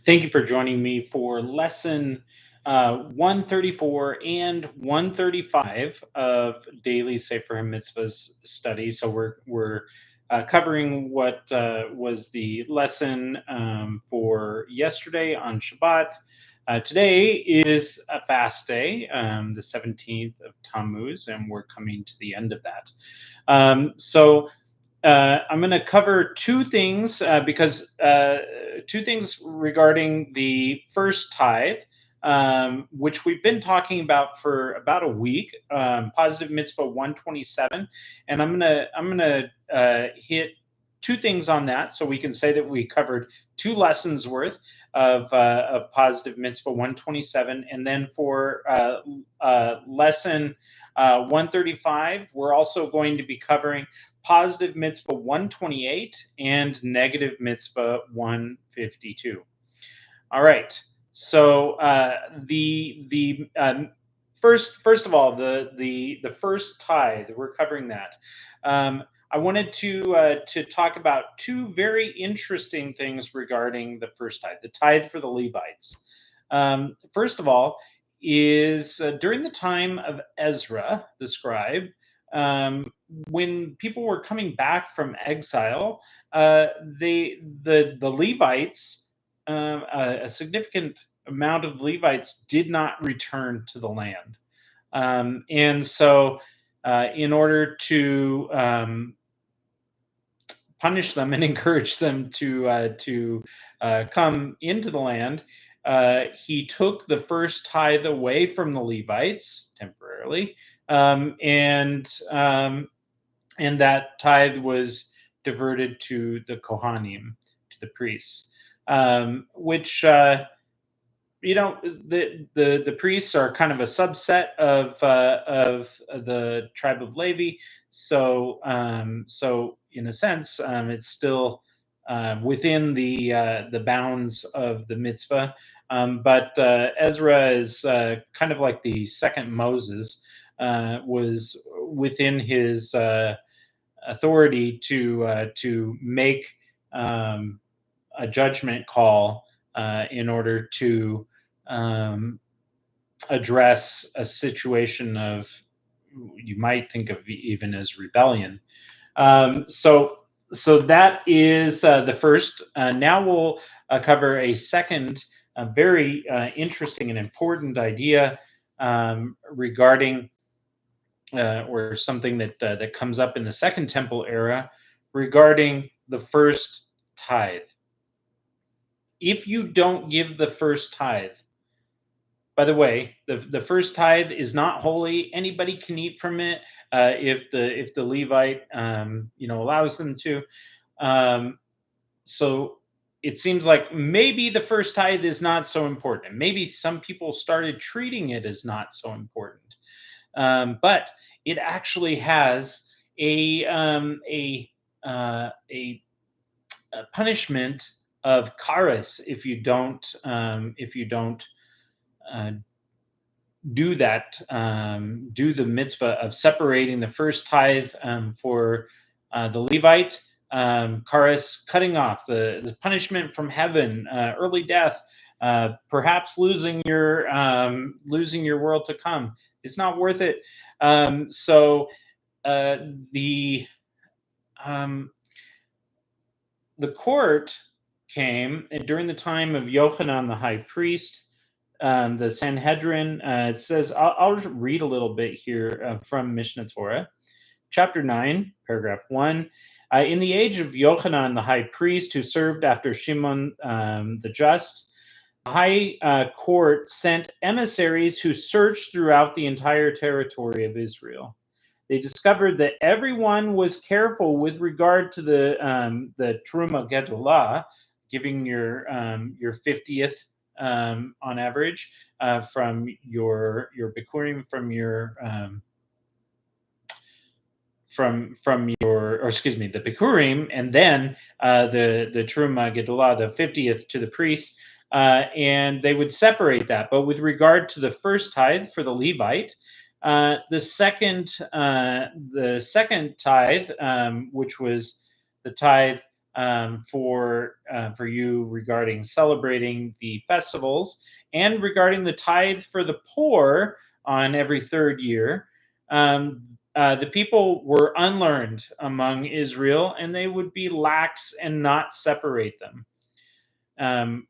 Thank you for joining me for lesson 134 and 135 of daily Sefer HaMitzvos study. So we're covering what was the lesson for yesterday on Shabbat. Today is a fast day, the 17th of Tammuz, and we're coming to the end of that. I'm going to cover two things because two things regarding the first tithe, which we've been talking about for about a week. Positive Mitzvah 127, and I'm gonna hit two things on that, so we can say that we covered two lessons worth of Positive Mitzvah 127, and then for lesson 135, we're also going to be covering Positive Mitzvah 128 and Negative Mitzvah 152. All right. So first of all, the first tithe, we're covering that. I wanted to talk about two very interesting things regarding the first tithe, the tithe for the Levites. First of all, is during the time of Ezra, the scribe, when people were coming back from exile, the Levites, a significant amount of Levites did not return to the land, and so in order to punish them and encourage them to come into the land, he took the first tithe away from the Levites temporarily, and that tithe was diverted to the Kohanim, to the priests, which the priests are kind of a subset of the tribe of Levi, so in a sense, it's still within the bounds of the mitzvah. But Ezra is kind of like the second Moses, was within his authority to make a judgment call in order to address a situation of, you might think of even as rebellion. So that is the first. Now we'll cover a second, very interesting and important idea regarding, or something that comes up in the Second Temple era regarding the first tithe. If you don't give the first tithe, by the way, the first tithe is not holy. Anybody can eat from it if the Levite allows them to. So it seems like maybe the first tithe is not so important. Maybe some people started treating it as not so important, but it actually has a punishment of kares if you don't do that, do the mitzvah of separating the first tithe for the Levite. Kares, cutting off the punishment from heaven, early death, perhaps losing your world to come. It's not worth it. So the court came during the time of Yochanan the high priest, the Sanhedrin. It says, I'll read a little bit here from Mishnah Torah, chapter 9, paragraph 1. In the age of Yochanan the high priest, who served after Shimon the just, the high court sent emissaries who searched throughout the entire territory of Israel. They discovered that everyone was careful with regard to the Truma Gedolah, giving your 50th on average from your Bikurim, from your the Bikurim, and then the Truma Gedolah, the 50th, to the priests, and they would separate that. But with regard to the first tithe for the Levite, the second tithe, which was the tithe for you regarding celebrating the festivals and regarding the tithe for the poor on every third year. The people were unlearned among Israel, and they would be lax and not separate them. Um,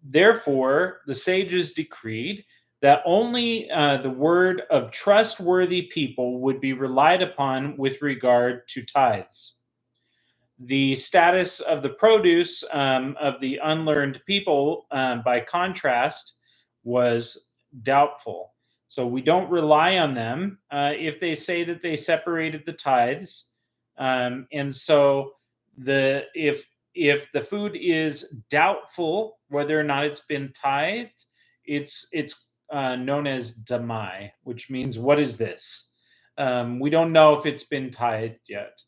Therefore, the sages decreed that only the word of trustworthy people would be relied upon with regard to tithes. The status of the produce of the unlearned people, by contrast, was doubtful. So we don't rely on them if they say that they separated the tithes. And so if the food is doubtful whether or not it's been tithed, it's known as damai, which means what is this? We don't know if it's been tithed yet.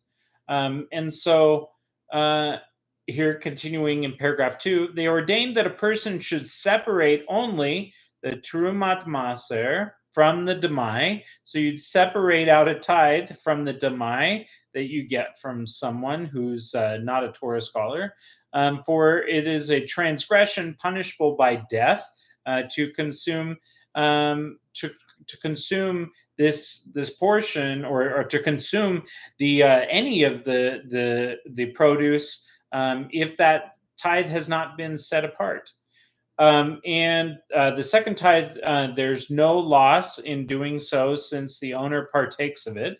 And so uh, here, continuing in paragraph 2, they ordained that a person should separate only the Trumat Maser from the Demai. So you'd separate out a tithe from the Demai that you get from someone who's not a Torah scholar. For it is a transgression punishable by death to consume to consume this portion, or to consume the any of the produce if that tithe has not been set apart. And the second tithe, there's no loss in doing so since the owner partakes of it.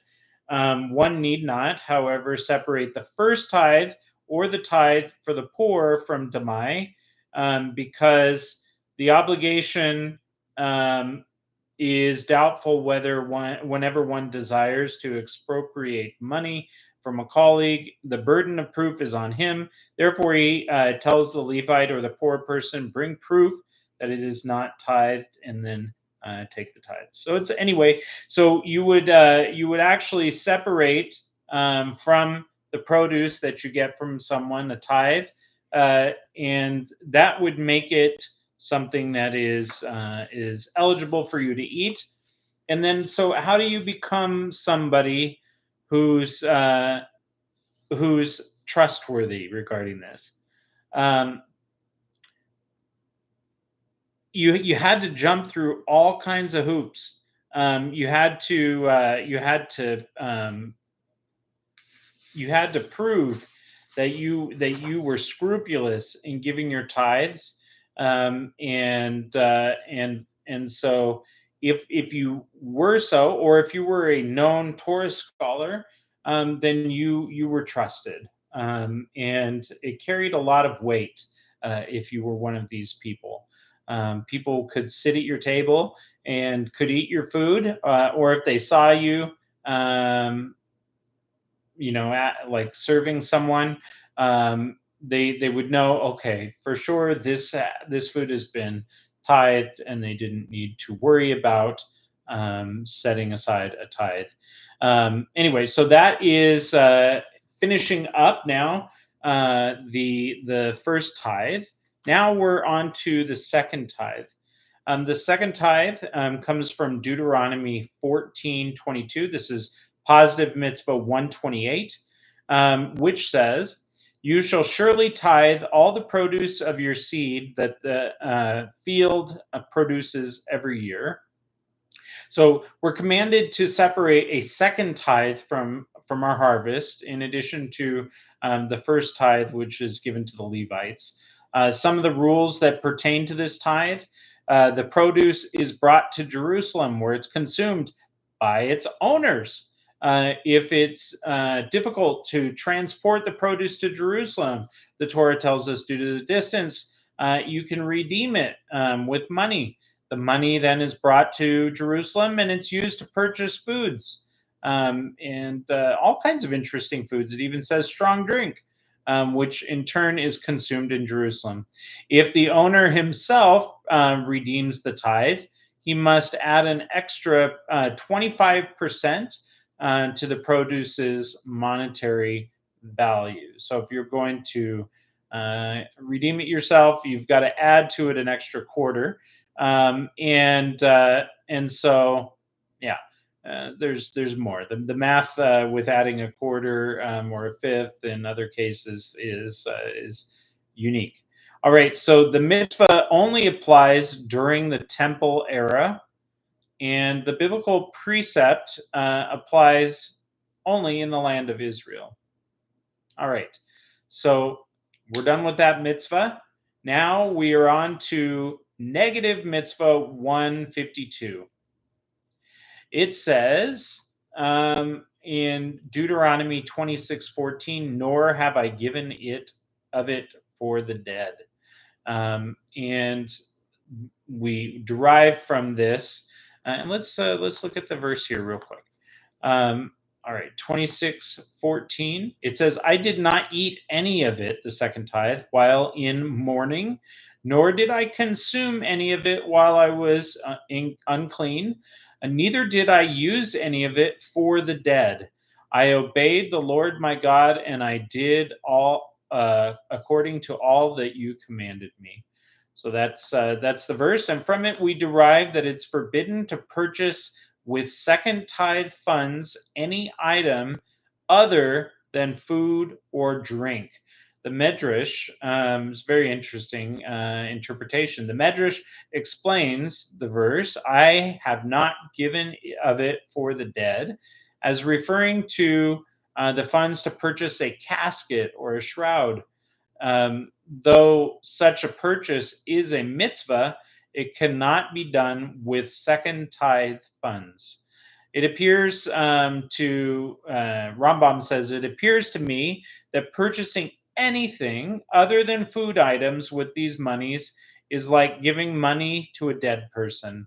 One need not, however, separate the first tithe or the tithe for the poor from demai, because the obligation is doubtful whenever one desires to expropriate money from a colleague, the burden of proof is on him. Therefore, he tells the Levite or the poor person, bring proof that it is not tithed, and then take the tithe. So it's anyway. So you would actually separate from the produce that you get from someone a tithe, and that would make it something that is eligible for you to eat. And then, so how do you become somebody who's who's trustworthy regarding this? Um, you had to jump through all kinds of hoops. You had to prove that you were scrupulous in giving your tithes, and so if you were so, or if you were a known Torah scholar, then you were trusted, and it carried a lot of weight if you were one of these people. People could sit at your table and could eat your food, or if they saw you, um, like serving someone, they would know, okay, for sure this food has been tithed, and they didn't need to worry about setting aside a tithe. Anyway, so that is finishing up now the first tithe. Now we're on to the second tithe. The second tithe comes from Deuteronomy 14:22. This is positive mitzvah 128, which says, "You shall surely tithe all the produce of your seed that the field produces every year." So we're commanded to separate a second tithe from our harvest, in addition to the first tithe, which is given to the Levites. Some of the rules that pertain to this tithe: the produce is brought to Jerusalem, where it's consumed by its owners. If it's difficult to transport the produce to Jerusalem, the Torah tells us, due to the distance, you can redeem it with money. The money then is brought to Jerusalem, and it's used to purchase foods, and all kinds of interesting foods. It even says strong drink, which in turn is consumed in Jerusalem. If the owner himself redeems the tithe, he must add an extra 25% to the produce's monetary value. So if you're going to redeem it yourself, you've got to add to it an extra quarter. And so, yeah. there's more. The math with adding a quarter or a fifth in other cases is unique. All right, so the mitzvah only applies during the temple era, and the biblical precept applies only in the land of Israel. All right, so we're done with that mitzvah. Now we are on to negative mitzvah 152. It says in Deuteronomy 26:14, "Nor have I given it of it for the dead." And we derive from this, and let's look at the verse here real quick. All right, 26:14. It says, "I did not eat any of it, the second tithe, while in mourning, nor did I consume any of it while I was unclean, and neither did I use any of it for the dead. I obeyed the Lord my God, and I did all according to all that you commanded me." So that's the verse, and from it we derive that it's forbidden to purchase with second tithe funds any item other than food or drink. The Medrash is very interesting interpretation. The Medrash explains the verse, "I have not given of it for the dead," as referring to the funds to purchase a casket or a shroud. Though such a purchase is a mitzvah, it cannot be done with second tithe funds. It appears Rambam says, "It appears to me that purchasing anything other than food items with these monies is like giving money to a dead person,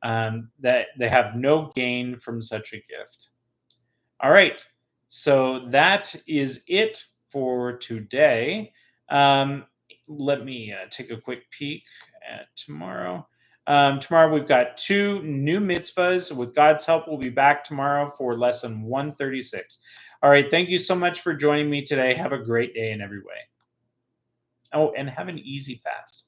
that they have no gain from such a gift." All right, so that is it for today. Let me take a quick peek at tomorrow. Tomorrow we've got 2 new mitzvahs. With God's help, we'll be back tomorrow for lesson 136. All right, thank you so much for joining me today. Have a great day in every way. Oh, and have an easy fast.